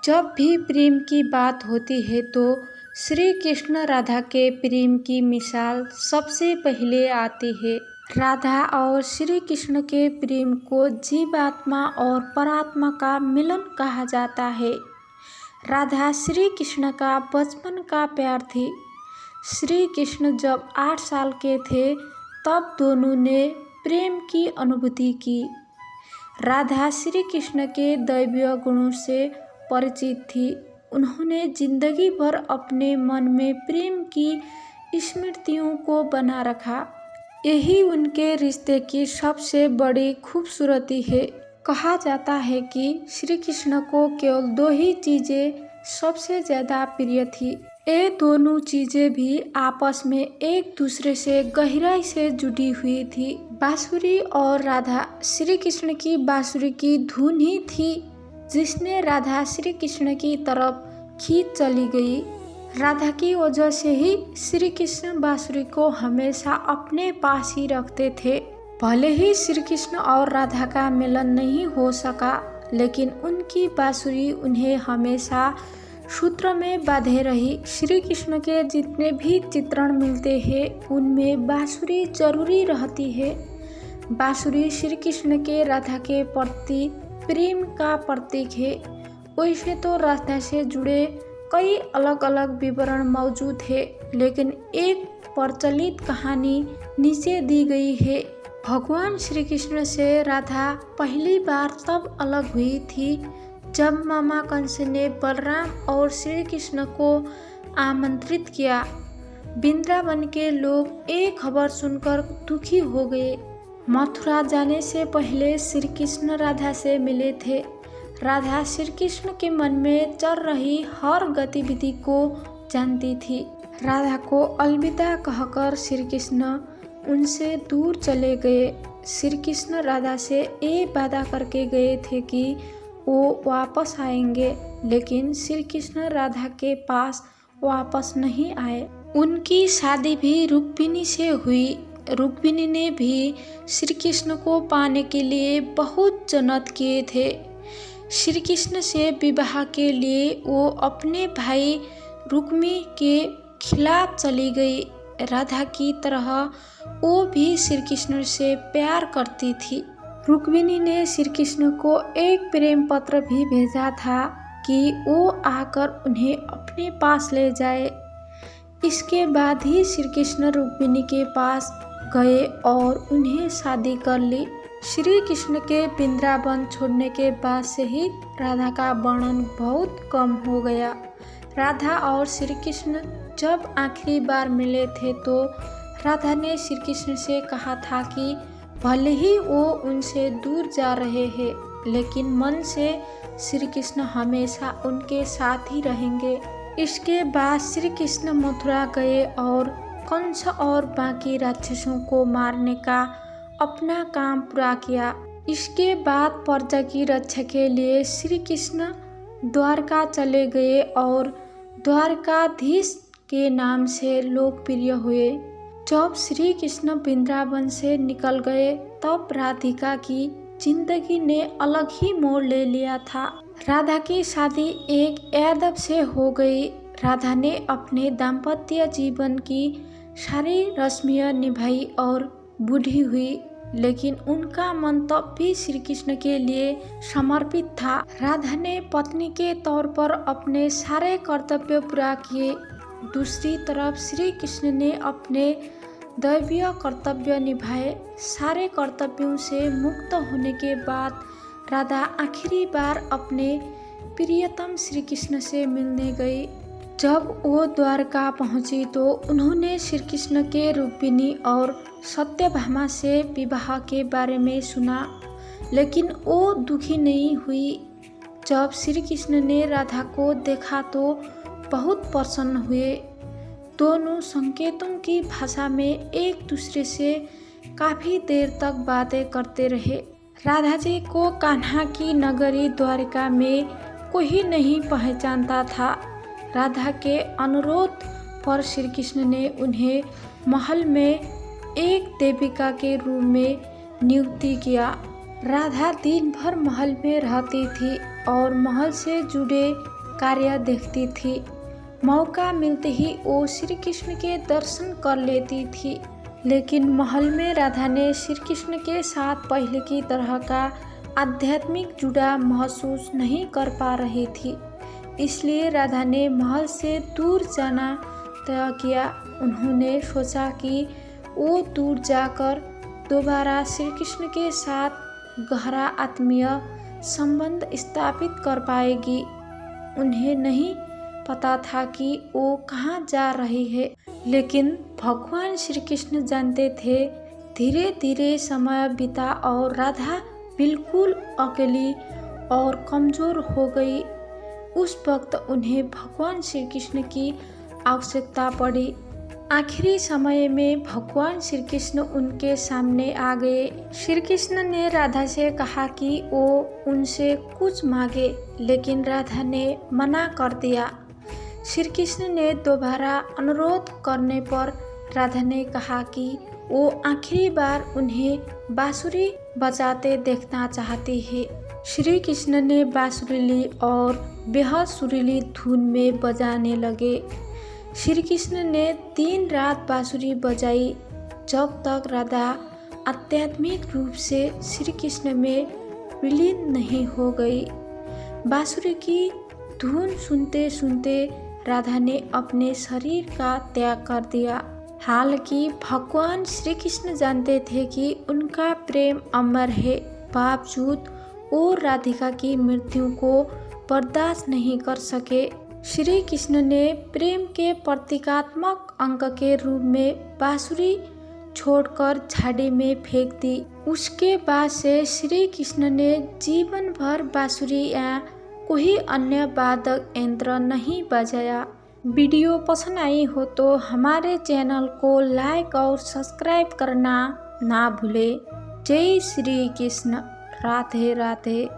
जब भी प्रेम की बात होती है तो श्री कृष्ण राधा के प्रेम की मिसाल सबसे पहले आती है। राधा और श्री कृष्ण के प्रेम को जीवात्मा और परात्मा का मिलन कहा जाता है। राधा श्री कृष्ण का बचपन का प्यार थी। श्री कृष्ण जब 8 साल के थे तब दोनों ने प्रेम की अनुभूति की। राधा श्री कृष्ण के दैवीय गुणों से परिचित थी। उन्होंने जिंदगी भर अपने मन में प्रेम की स्मृतियों को बना रखा। यही उनके रिश्ते की सबसे बड़ी खूबसूरती है। कहा जाता है कि श्री कृष्ण को केवल 2 ही चीजें सबसे ज्यादा प्रिय थी। ये दोनों चीजें भी आपस में एक दूसरे से गहराई से जुड़ी हुई थी। बांसुरी और राधा। श्री कृष्ण की बांसुरी की धुन ही थी जिसने राधा श्री कृष्ण की तरफ खींच चली गई। राधा की वजह से ही श्री कृष्ण बांसुरी को हमेशा अपने पास ही रखते थे। भले ही श्री कृष्ण और राधा का मिलन नहीं हो सका, लेकिन उनकी बांसुरी उन्हें हमेशा सूत्र में बांधे रही। श्री कृष्ण के जितने भी चित्रण मिलते हैं उनमें बांसुरी जरूरी रहती है। बांसुरी श्री कृष्ण के राधा के प्रति प्रेम का प्रतीक है। वैसे तो राधा से जुड़े कई अलग अलग विवरण मौजूद है, लेकिन एक प्रचलित कहानी नीचे दी गई है। भगवान श्री कृष्ण से राधा पहली बार तब अलग हुई थी जब मामा कंस ने बलराम और श्री कृष्ण को आमंत्रित किया। वृंदावन के लोग ये खबर सुनकर दुखी हो गए। मथुरा जाने से पहले श्री कृष्ण राधा से मिले थे। राधा श्री कृष्ण के मन में चल रही हर गतिविधि को जानती थी। राधा को अलविदा कहकर श्री कृष्ण उनसे दूर चले गए। श्री कृष्ण राधा से ये वादा करके गए थे कि वो वापस आएंगे, लेकिन श्री कृष्ण राधा के पास वापस नहीं आए। उनकी शादी भी रुक्मिणी से हुई। रुक्मिणी ने भी श्री कृष्ण को पाने के लिए बहुत जन्नत किए थे। श्री कृष्ण से विवाह के लिए वो अपने भाई रुक्मी के खिलाफ चली गई। राधा की तरह वो भी श्री कृष्ण से प्यार करती थी। रुक्मिणी ने श्री कृष्ण को एक प्रेम पत्र भी भेजा था कि वो आकर उन्हें अपने पास ले जाए। इसके बाद ही श्री कृष्ण रुक्मिणी के पास गए और उन्हें शादी कर ली। श्री कृष्ण के वृंदावन छोड़ने के बाद से ही राधा का वर्णन बहुत कम हो गया। राधा और श्री कृष्ण जब आखिरी बार मिले थे तो राधा ने श्री कृष्ण से कहा था कि भले ही वो उनसे दूर जा रहे हैं, लेकिन मन से श्री कृष्ण हमेशा उनके साथ ही रहेंगे। इसके बाद श्री कृष्ण मथुरा गए और कंस और बाकी राक्षसों को मारने का अपना काम पूरा किया। इसके बाद प्रजा की रक्षा के लिए श्री कृष्ण द्वारका चले गए और द्वारकाधीश के नाम से लोकप्रिय हुए। जब श्री कृष्ण वृंदावन से निकल गए तब राधिका की जिंदगी ने अलग ही मोड़ ले लिया था। राधा की शादी एक यादव से हो गई। राधा ने अपने दाम्पत्य जीवन की सारी रस्में निभाई और बूढ़ी हुई, लेकिन उनका मन तब भी श्री कृष्ण के लिए समर्पित था। राधा ने पत्नी के तौर पर अपने सारे कर्तव्य पूरा किए। दूसरी तरफ श्री कृष्ण ने अपने दैवीय कर्तव्य निभाए। सारे कर्तव्यों से मुक्त होने के बाद राधा आखिरी बार अपने प्रियतम श्री कृष्ण से मिलने गई। जब वो द्वारका पहुंची तो उन्होंने श्री कृष्ण के रुक्मिणी और सत्यभामा से विवाह के बारे में सुना, लेकिन वो दुखी नहीं हुई। जब श्री कृष्ण ने राधा को देखा तो बहुत प्रसन्न हुए। दोनों संकेतों की भाषा में एक दूसरे से काफी देर तक बातें करते रहे। राधा जी को कान्हा की नगरी द्वारका में कोई नहीं पहचानता था। राधा के अनुरोध पर श्री कृष्ण ने उन्हें महल में एक देविका के रूप में नियुक्ति किया। राधा दिन भर महल में रहती थी। और महल से जुड़े कार्य देखती थी। मौका मिलते ही वो श्री कृष्ण के दर्शन कर लेती थी। लेकिन महल में राधा ने श्री कृष्ण के साथ पहले की तरह का आध्यात्मिक जुड़ाव महसूस नहीं कर पा रही थी। इसलिए राधा ने महल से दूर जाना तय किया। उन्होंने सोचा कि वो दूर जाकर दोबारा श्री कृष्ण के साथ गहरा आत्मीय संबंध स्थापित कर पाएगी। उन्हें नहीं पता था कि वो कहाँ जा रही है, लेकिन भगवान श्री कृष्ण जानते थे। धीरे धीरे समय बीता और राधा बिल्कुल अकेली और कमज़ोर हो गई। उस वक्त उन्हें भगवान श्री कृष्ण की आवश्यकता पड़ी। आखिरी समय में भगवान श्री कृष्ण उनके सामने आ गए। श्री कृष्ण ने राधा से कहा कि वो उनसे कुछ मांगे, लेकिन राधा ने मना कर दिया। श्री कृष्ण ने दोबारा अनुरोध करने पर राधा ने कहा कि वो आखिरी बार उन्हें बांसुरी बजाते देखना चाहती है। श्री कृष्ण ने बांसुरी ली और बेहद सुरीली धुन में बजाने लगे। श्री कृष्ण ने दिन रात बांसुरी बजाई जब तक राधा आध्यात्मिक रूप से श्री कृष्ण में विलीन नहीं हो गई। बांसुरी की धुन सुनते सुनते राधा ने अपने शरीर का त्याग कर दिया। हालांकि भगवान श्री कृष्ण जानते थे कि उनका प्रेम अमर है, बावजूद वो राधिका की मृत्यु को बर्दाश्त नहीं कर सके। श्री कृष्ण ने प्रेम के प्रतीकात्मक अंक के रूप में बांसुरी छोड़कर झाड़ी में फेंक दी। उसके बाद से श्री कृष्ण ने जीवन भर बांसुरी या कोई अन्य वादक यंत्र नहीं बजाया। वीडियो पसंद आई हो तो हमारे चैनल को लाइक और सब्सक्राइब करना ना भूलें। जय श्री कृष्ण। राधे राधे।